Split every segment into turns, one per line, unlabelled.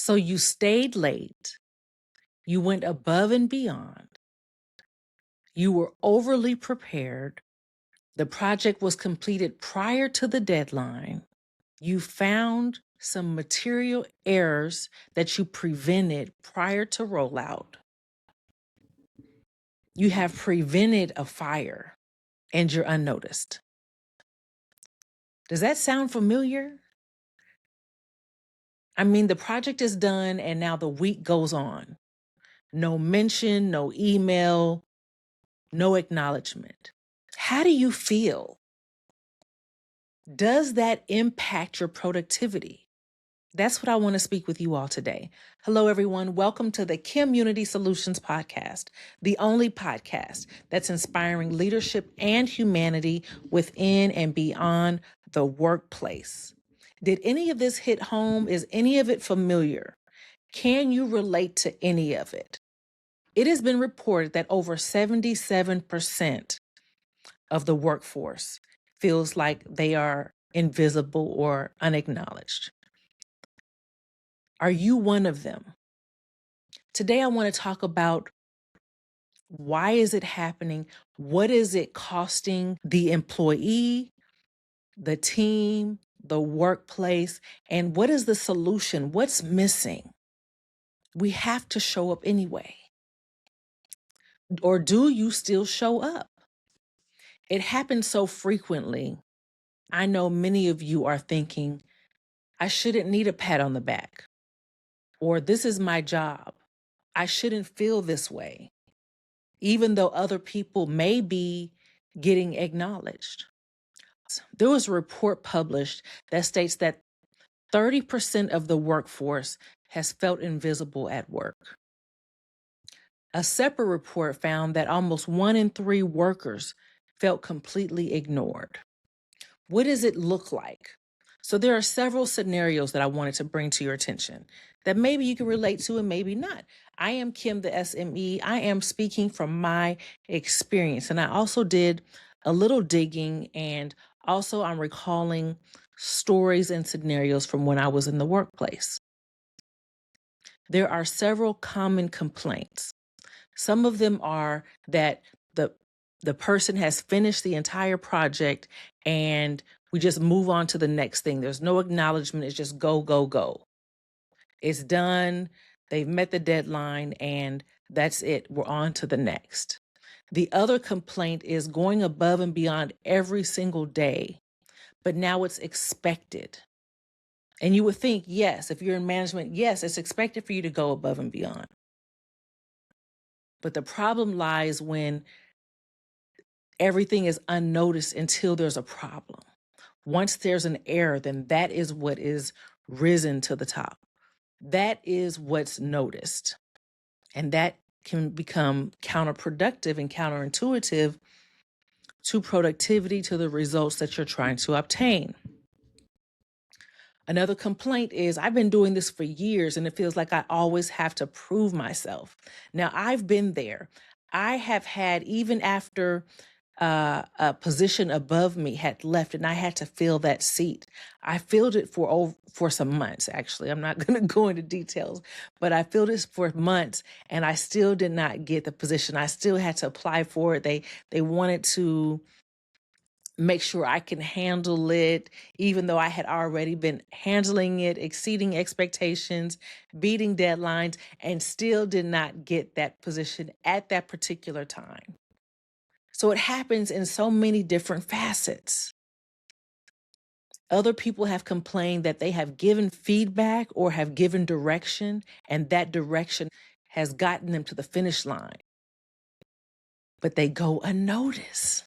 So you stayed late, you went above and beyond, you were overly prepared, the project was completed prior to the deadline, you found some material errors that you prevented prior to rollout, you have prevented a fire, and you're unnoticed. Does that sound familiar? I mean, the project is done and now the week goes on. No mention, no email, no acknowledgement. How do you feel? Does that impact your productivity? That's what I want to speak with you all today. Hello, everyone. Welcome to the Community Solutions Podcast, the only podcast that's inspiring leadership and humanity within and beyond the workplace. Did any of this hit home? Is any of it familiar? Can you relate to any of it? It has been reported that over 77% of the workforce feels like they are invisible or unacknowledged. Are you one of them? Today, I want to talk about why is it happening? What is it costing the employee, the team, the workplace, and what is the solution? What's missing? We have to show up anyway. Or do you still show up? It happens so frequently. I know many of you are thinking, I shouldn't need a pat on the back, or this is my job. I shouldn't feel this way, even though other people may be getting acknowledged. There was a report published that states that 30% of the workforce has felt invisible at work. A separate report found that almost 1 in 3 workers felt completely ignored. What does it look like? So there are several scenarios that I wanted to bring to your attention that maybe you can relate to and maybe not. I am Kim, the SME. I am speaking from my experience. And I also did a little digging, and also I'm recalling stories and scenarios from when I was in the workplace. There are several common complaints. Some of them are that the person has finished the entire project and we just move on to the next thing. There's no acknowledgement. It's just go, go, go. It's done. They've met the deadline and that's it. We're on to the next. The other complaint is going above and beyond every single day, but now it's expected. And you would think, yes, if you're in management, yes, it's expected for you to go above and beyond. But the problem lies when everything is unnoticed until there's a problem. Once there's an error, then that is what is risen to the top. That is what's noticed. And that can become counterproductive and counterintuitive to productivity, to the results that you're trying to obtain. Another complaint is I've been doing this for years and it feels like I always have to prove myself. Now, I've been there. I have had, even after a position above me had left and I had to fill that seat. I filled it for some months, actually. I'm not going to go into details, but I filled it for months and I still did not get the position. I still had to apply for it. They wanted to make sure I can handle it, even though I had already been handling it, exceeding expectations, beating deadlines, and still did not get that position at that particular time. So it happens in so many different facets. Other people have complained that they have given feedback or have given direction, and that direction has gotten them to the finish line. But they go unnoticed.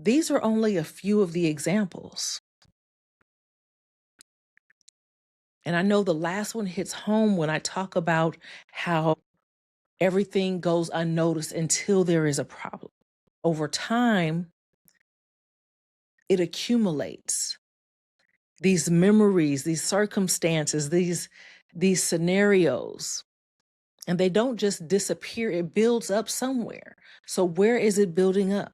These are only a few of the examples. And I know the last one hits home when I talk about how everything goes unnoticed until there is a problem. Over time, it accumulates. These memories, these circumstances, these scenarios, and they don't just disappear. It builds up somewhere. So where is it building up?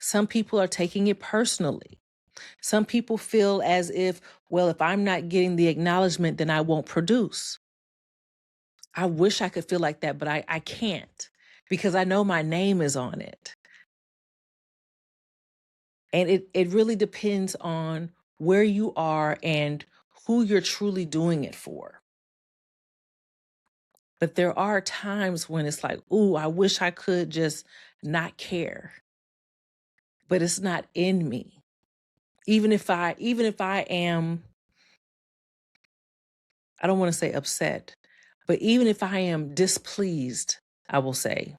Some people are taking it personally. Some people feel as if, well, if I'm not getting the acknowledgement, then I won't produce. I wish I could feel like that, but I can't, because I know my name is on it. And it really depends on where you are and who you're truly doing it for. But there are times when it's like, ooh, I wish I could just not care. But it's not in me. Even if I am, I don't want to say upset, but even if I am displeased, I will say,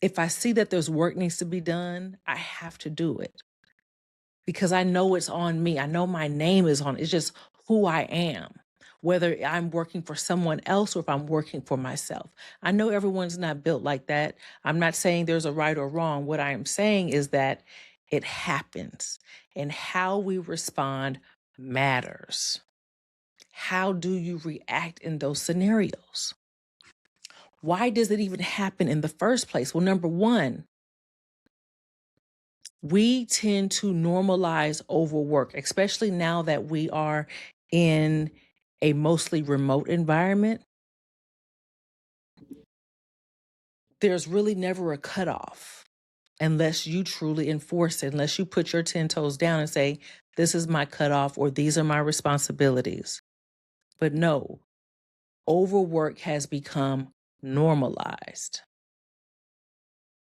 if I see that there's work needs to be done, I have to do it, because I know it's on me. I know my name is on it. It's just who I am, whether I'm working for someone else or if I'm working for myself. I know everyone's not built like that. I'm not saying there's a right or wrong. What I am saying is that it happens, and how we respond matters. How do you react in those scenarios? Why does it even happen in the first place? Well, number one, we tend to normalize overwork, especially now that we are in a mostly remote environment. There's really never a cutoff unless you truly enforce it, unless you put your 10 toes down and say, this is my cutoff or these are my responsibilities. But no, overwork has become normalized.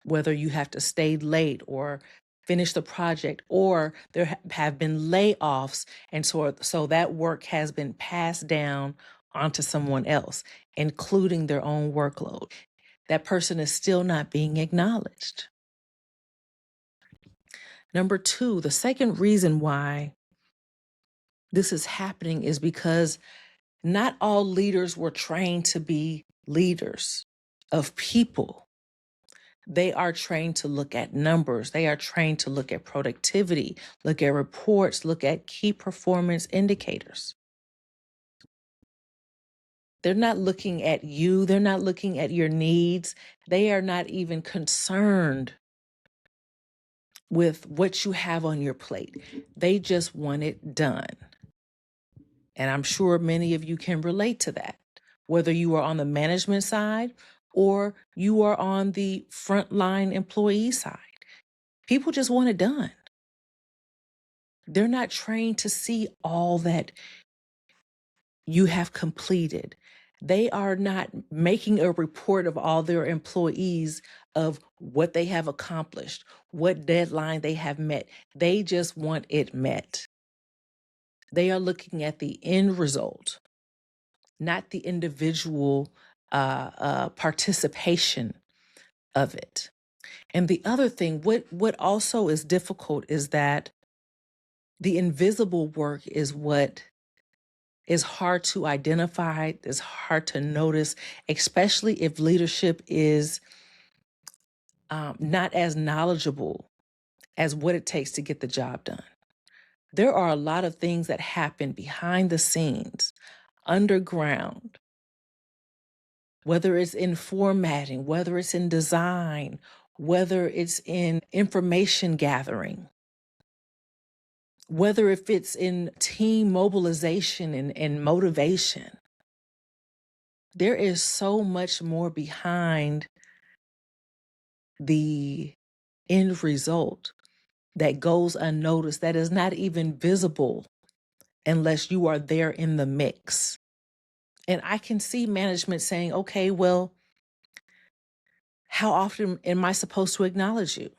Whether you have to stay late or finish the project, or there have been layoffs, and so that work has been passed down onto someone else, including their own workload. That person is still not being acknowledged. Number two, the second reason why this is happening is because not all leaders were trained to be leaders of people. They are trained to look at numbers. They are trained to look at productivity, look at reports, look at key performance indicators. They're not looking at you. They're not looking at your needs. They are not even concerned with what you have on your plate. They just want it done. And I'm sure many of you can relate to that, whether you are on the management side or you are on the frontline employee side. People just want it done. They're not trained to see all that you have completed. They are not making a report of all their employees of what they have accomplished, what deadline they have met. They just want it met. They are looking at the end result, not the individual participation of it. And the other thing, what also is difficult is that the invisible work is what is hard to identify, is hard to notice, especially if leadership is not as knowledgeable as what it takes to get the job done. There are a lot of things that happen behind the scenes, underground, whether it's in formatting, whether it's in design, whether it's in information gathering, whether if it's in team mobilization and motivation. There is so much more behind the end result that goes unnoticed, that is not even visible unless you are there in the mix. And I can see management saying, okay, well, how often am I supposed to acknowledge you?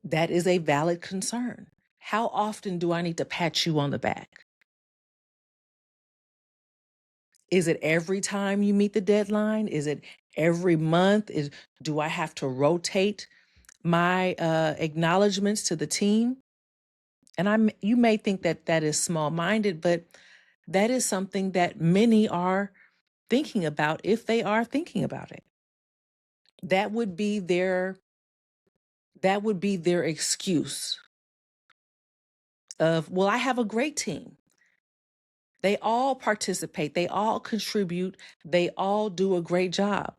That is a valid concern. How often do I need to pat you on the back? Is it every time you meet the deadline? Is it every month? Do I have to rotate my acknowledgments to the team? And you may think that that is small-minded, but that is something that many are thinking about, if they are thinking about it. That would be their excuse of, well, I have a great team. They all participate, they all contribute, they all do a great job.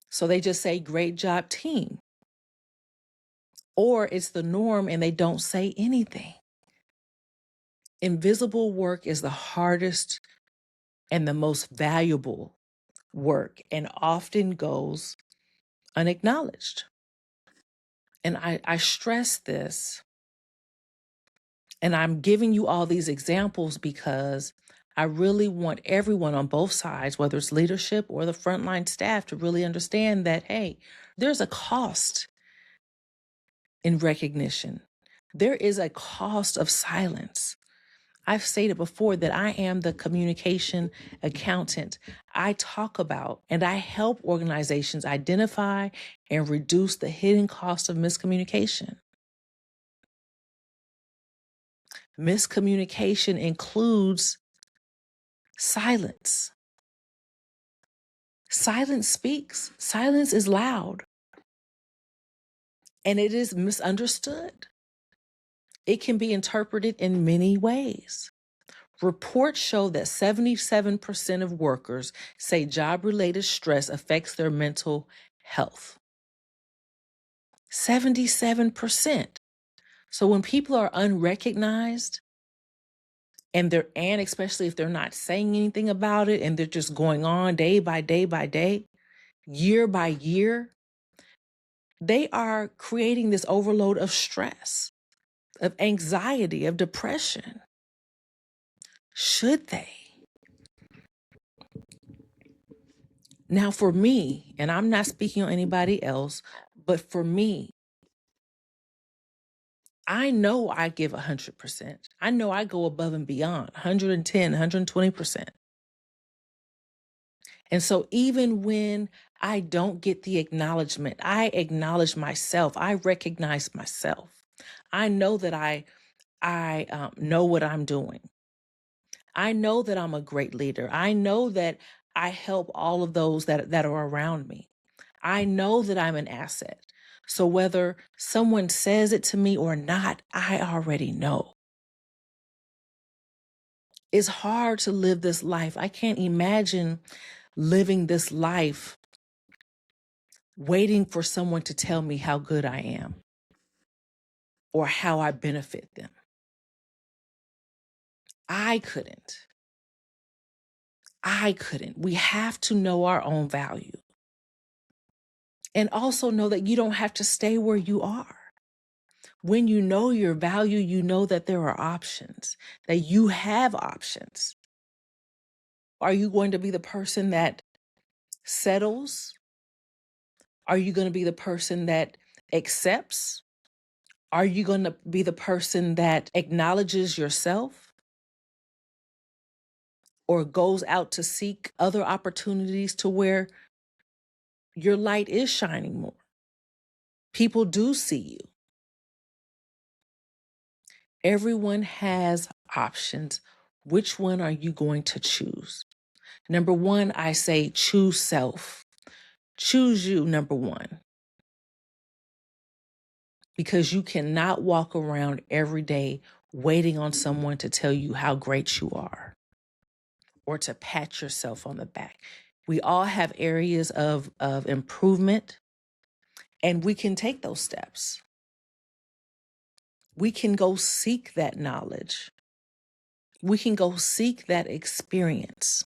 So they just say, great job, team. or it's the norm and they don't say anything. Invisible work is the hardest and the most valuable work and often goes unacknowledged. And I stress this, and I'm giving you all these examples because I really want everyone on both sides, whether it's leadership or the frontline staff, to really understand that, hey, there's a cost in recognition. There is a cost of silence. I've stated before that I am the communication accountant. I talk about and I help organizations identify and reduce the hidden cost of miscommunication. Miscommunication includes silence. Silence speaks. Silence is loud. And it is misunderstood. It can be interpreted in many ways. Reports show that 77% of workers say job-related stress affects their mental health. 77%. So when people are unrecognized and especially if they're not saying anything about it and they're just going on day by day by day, year by year, they are creating this overload of stress, of anxiety, of depression. Should they? Now, for me, and I'm not speaking on anybody else, but for me, I know I give 100%. I know I go above and beyond 110, 120%. And so even when I don't get the acknowledgement, I acknowledge myself. I recognize myself. I know that I know what I'm doing. I know that I'm a great leader. I know that I help all of those that are around me. I know that I'm an asset. So whether someone says it to me or not, I already know. It's hard to live this life. I can't imagine living this life waiting for someone to tell me how good I am or how I benefit them. I couldn't. We have to know our own value. And also know that you don't have to stay where you are. When you know your value, you know that there are options, that you have options. Are you going to be the person that settles? Are you going to be the person that accepts? Are you going to be the person that acknowledges yourself or goes out to seek other opportunities to where your light is shining more? People do see you. Everyone has options. Which one are you going to choose? Number one, I say choose self. Choose you, number one. Because you cannot walk around every day waiting on someone to tell you how great you are or to pat yourself on the back. We all have areas of improvement, and we can take those steps. We can go seek that knowledge. We can go seek that experience.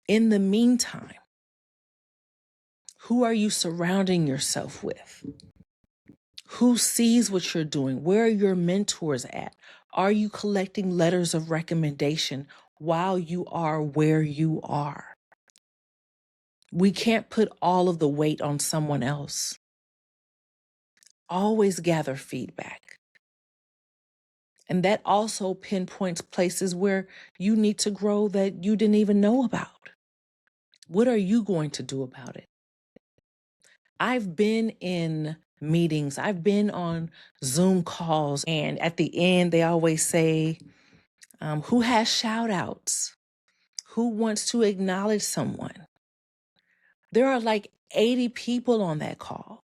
In the meantime, who are you surrounding yourself with? Who sees what you're doing? Where are your mentors at? Are you collecting letters of recommendation while you are where you are? We can't put all of the weight on someone else. Always gather feedback. And that also pinpoints places where you need to grow that you didn't even know about. What are you going to do about it? I've been in meetings, I've been on Zoom calls, and at the end, they always say, who has shout outs? Who wants to acknowledge someone? There are like 80 people on that call.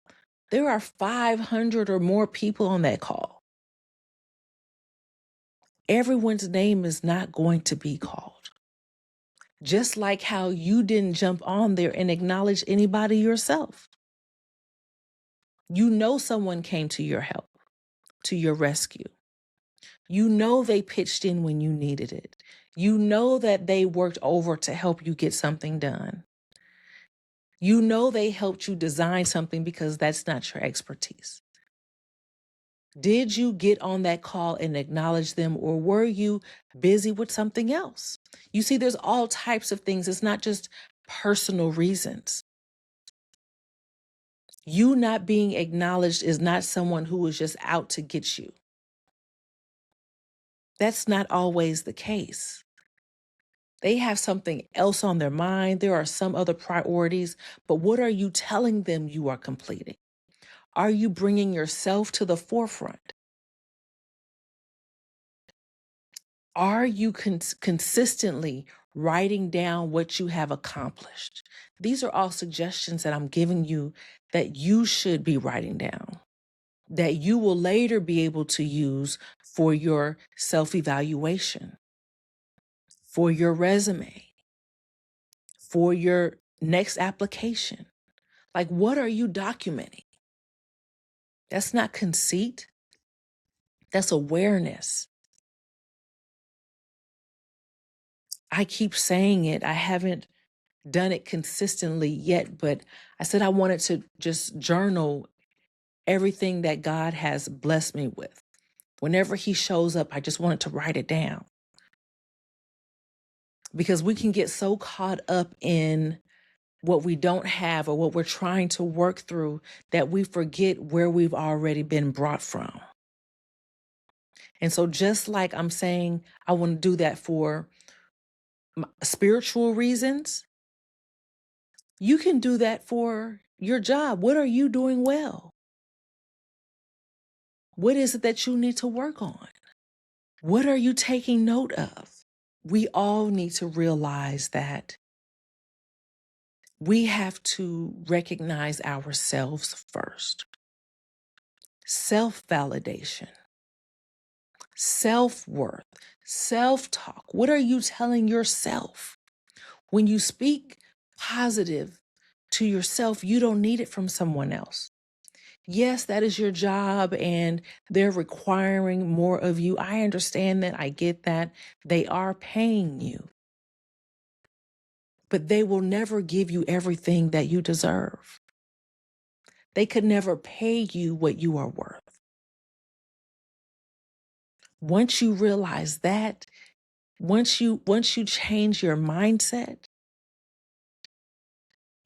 There are 500 or more people on that call. Everyone's name is not going to be called. Just like how you didn't jump on there and acknowledge anybody yourself. You know someone came to your help, to your rescue. You know they pitched in when you needed it. You know that they worked over to help you get something done. You know they helped you design something because that's not your expertise. Did you get on that call and acknowledge them, or were you busy with something else? You see, there's all types of things. It's not just personal reasons. You not being acknowledged is not someone who is just out to get you. That's not always the case. They have something else on their mind. There are some other priorities, but what are you telling them you are completing? Are you bringing yourself to the forefront? Are you consistently writing down what you have accomplished? These are all suggestions that I'm giving you that you should be writing down, that you will later be able to use for your self-evaluation, for your resume, for your next application. Like, what are you documenting? That's not conceit. That's awareness. I keep saying it. I haven't done it consistently yet, but I said I wanted to just journal everything that God has blessed me with. Whenever He shows up, I just wanted to write it down. Because we can get so caught up in what we don't have or what we're trying to work through that we forget where we've already been brought from. And so just like I'm saying, I want to do that for spiritual reasons, you can do that for your job. What are you doing well? What is it that you need to work on? What are you taking note of? We all need to realize that we have to recognize ourselves first. Self-validation, self-worth, self-talk. What are you telling yourself? When you speak positive to yourself, you don't need it from someone else. Yes, that is your job and they're requiring more of you. I understand that. I get that. They are paying you, but they will never give you everything that you deserve. They could never pay you what you are worth. Once you realize that, once you change your mindset,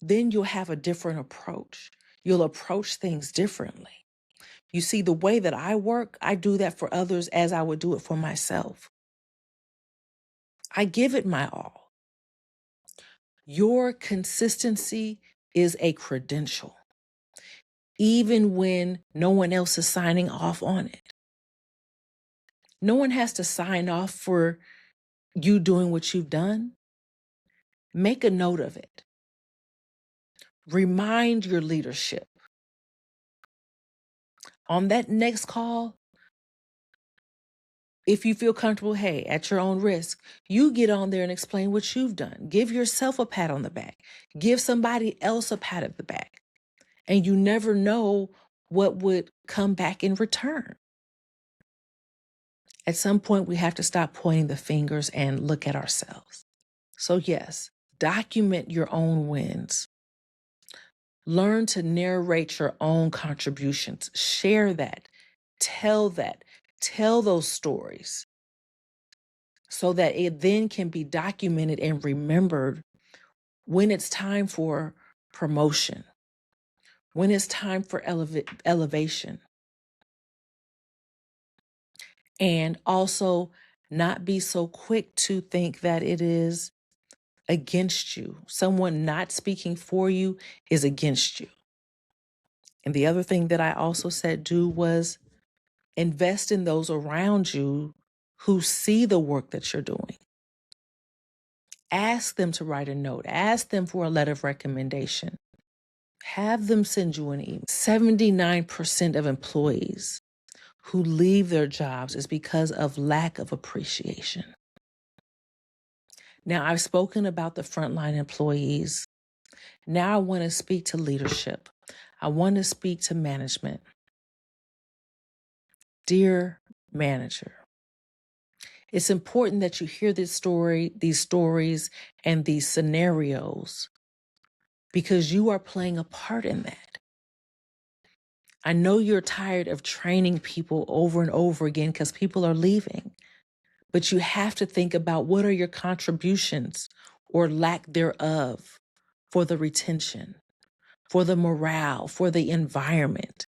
then you'll have a different approach. You'll approach things differently. You see, the way that I work, I do that for others as I would do it for myself. I give it my all. Your consistency is a credential, even when no one else is signing off on it. No one has to sign off for you doing what you've done. Make a note of it. Remind your leadership. On that next call, if you feel comfortable, hey, at your own risk, you get on there and explain what you've done. Give yourself a pat on the back. Give somebody else a pat at the back. And you never know what would come back in return. At some point, we have to stop pointing the fingers and look at ourselves. So yes, document your own wins. Learn to narrate your own contributions. Share that. Tell those stories so that it then can be documented and remembered when it's time for promotion, when it's time for elevation. And also not be so quick to think that it is against you. Someone not speaking for you is against you. And the other thing that I also said do was invest in those around you who see the work that you're doing. Ask them to write a note. Ask them for a letter of recommendation. Have them send you an email. 79% of employees who leave their jobs is because of lack of appreciation. Now, I've spoken about the frontline employees. Now I want to speak to leadership. I want to speak to management. Dear manager, it's important that you hear these stories, and these scenarios because you are playing a part in that. I know you're tired of training people over and over again because people are leaving, but you have to think about what are your contributions or lack thereof for the retention, for the morale, for the environment.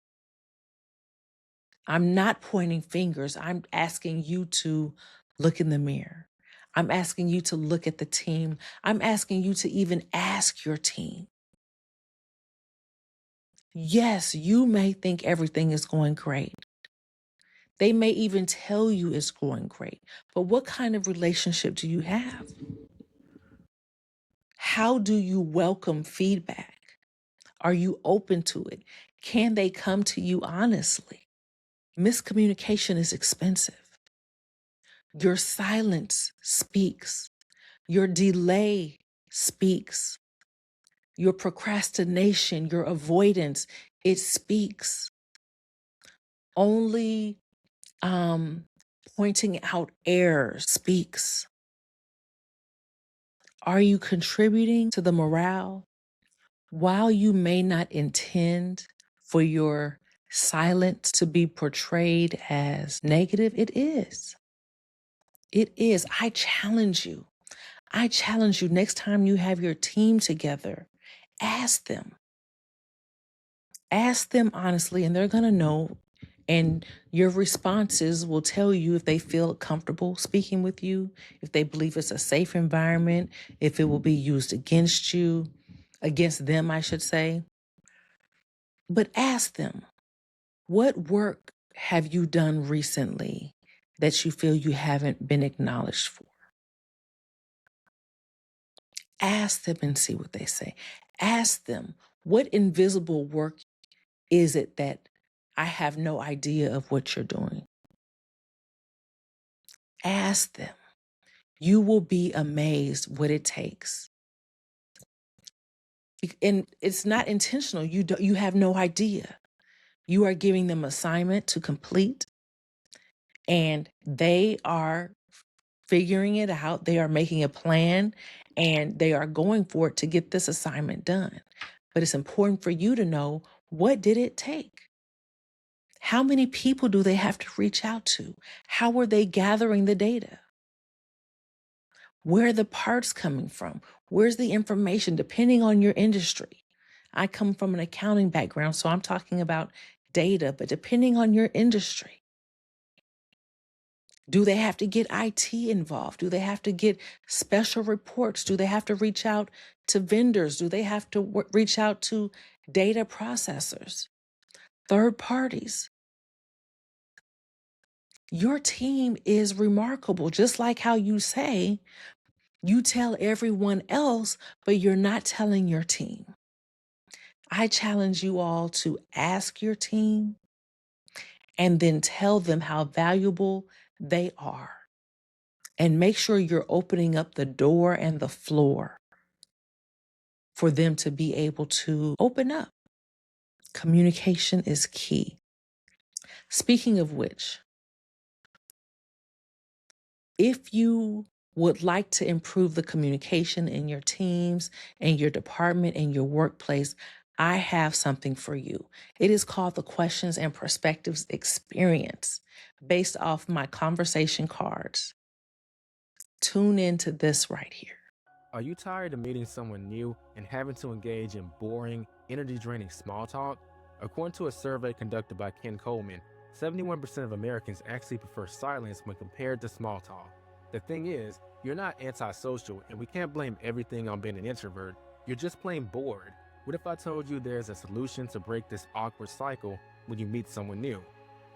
I'm not pointing fingers. I'm asking you to look in the mirror. I'm asking you to look at the team. I'm asking you to even ask your team. Yes, you may think everything is going great. They may even tell you it's going great. But what kind of relationship do you have? How do you welcome feedback? Are you open to it? Can they come to you honestly? Miscommunication is expensive. Your silence speaks. Your delay speaks. Your procrastination, your avoidance, it speaks. Only pointing out errors speaks. Are you contributing to the morale? While you may not intend for your silence to be portrayed as negative, it is. It is. I challenge you. I challenge you next time you have your team together, ask them. Ask them honestly, and they're going to know. And your responses will tell you if they feel comfortable speaking with you, if they believe it's a safe environment, if it will be used against you, against them, I should say. But ask them, what work have you done recently that you feel you haven't been acknowledged for? Ask them and see what they say. Ask them, what invisible work is it that I have no idea of what you're doing? Ask them. You will be amazed what it takes. And it's not intentional. You have no idea. You are giving them assignment to complete, and they are figuring it out. They are making a plan, and they are going for it to get this assignment done. But it's important for you to know, what did it take? How many people do they have to reach out to? How are they gathering the data? Where are the parts coming from? Where's the information, depending on your industry? I come from an accounting background, so I'm talking about data, but depending on your industry, do they have to get IT involved? Do they have to get special reports? Do they have to reach out to vendors? Do they have to reach out to data processors, third parties? Your team is remarkable, just like how you say, you tell everyone else, but you're not telling your team. I challenge you all to ask your team and then tell them how valuable they are. And make sure you're opening up the door and the floor for them to be able to open up. Communication is key. Speaking of which, if you would like to improve the communication in your teams and your department and your workplace, I have something for you. It is called the Questions and Perspectives Experience, based off my conversation cards. Tune into this right here.
Are you tired of meeting someone new and having to engage in boring, energy draining small talk? According to a survey conducted by Ken Coleman, 71% of Americans actually prefer silence when compared to small talk. The thing is, you're not antisocial, and we can't blame everything on being an introvert. You're just plain bored. What if I told you there's a solution to break this awkward cycle when you meet someone new?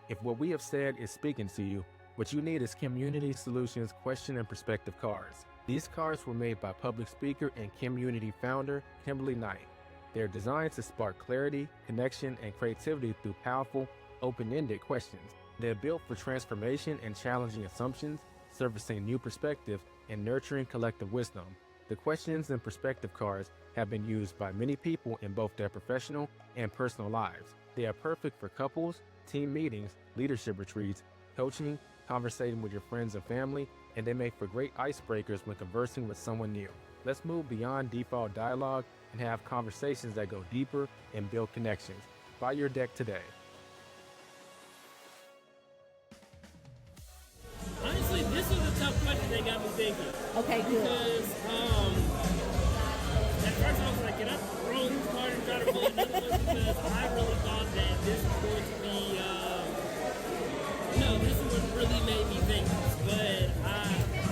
If what we have said is speaking to you, what you need is Community Solutions Question and Perspective cards. These cards were made by public speaker and community founder Kimberly Knight. They're designed to spark clarity, connection, and creativity through powerful, open-ended questions. They're built for transformation and challenging assumptions, surfacing new perspectives, and nurturing collective wisdom. The questions and perspective cards have been used by many people in both their professional and personal lives. They are perfect for couples, team meetings, leadership retreats, coaching, conversating with your friends and family, and they make for great icebreakers when conversing with someone new. Let's move beyond default dialogue and have conversations that go deeper and build connections. Buy your deck today.
Honestly, this was a tough question that got me thinking.
Okay, good.
Because at first I was like, can I throw this card and try to pull another one? Because I really thought that this was going to be, this one really made me think. But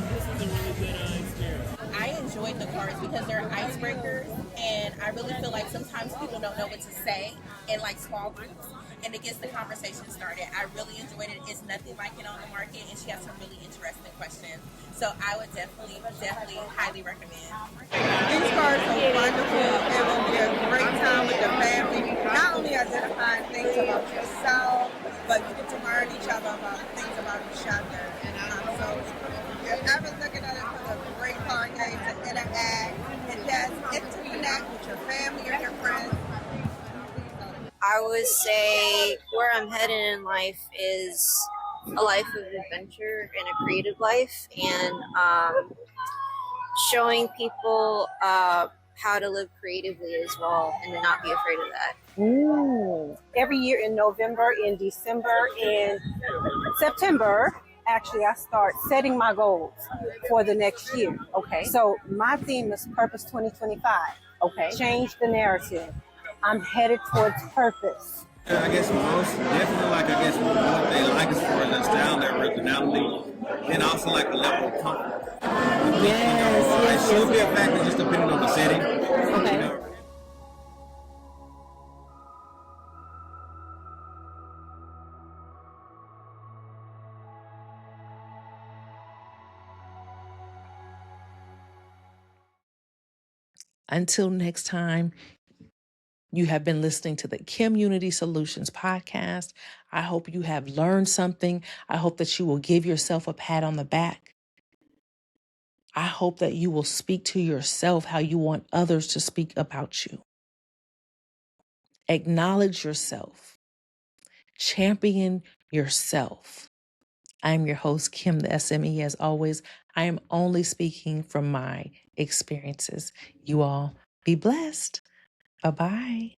this was a really good experience.
I enjoyed the cards because they're icebreakers, and I really feel like sometimes people don't know what to say in like small groups, and it gets the conversation started. I really enjoyed it. It's nothing like it on the market, and she has some really interesting questions. So I would definitely highly recommend.
These cards are wonderful. It will be a great time with the family. Not only identifying things about yourself, but you get to learn each other about things about each other. So if you're ever looking at it for a great card game to interact and just interconnect with your family or your friends,
I would say where I'm headed in life is a life of adventure and a creative life, and showing people how to live creatively as well and to not be afraid of that.
Every year in November, in December, in September, actually, I start setting my goals for the next year. Okay. So my theme is Purpose 2025. Okay. Change the narrative. I'm headed towards purpose.
I guess most definitely what they like as far as their style, their originality, and also like the level of comfort. It should be a factor just depending on the setting. Okay.
Until next time, you have been listening to the Community Solutions podcast. I hope you have learned something. I hope that you will give yourself a pat on the back. I hope that you will speak to yourself how you want others to speak about you. Acknowledge yourself. Champion yourself. I'm your host, Kim, the SME. As always, I am only speaking from my experiences. You all be blessed. Bye-bye.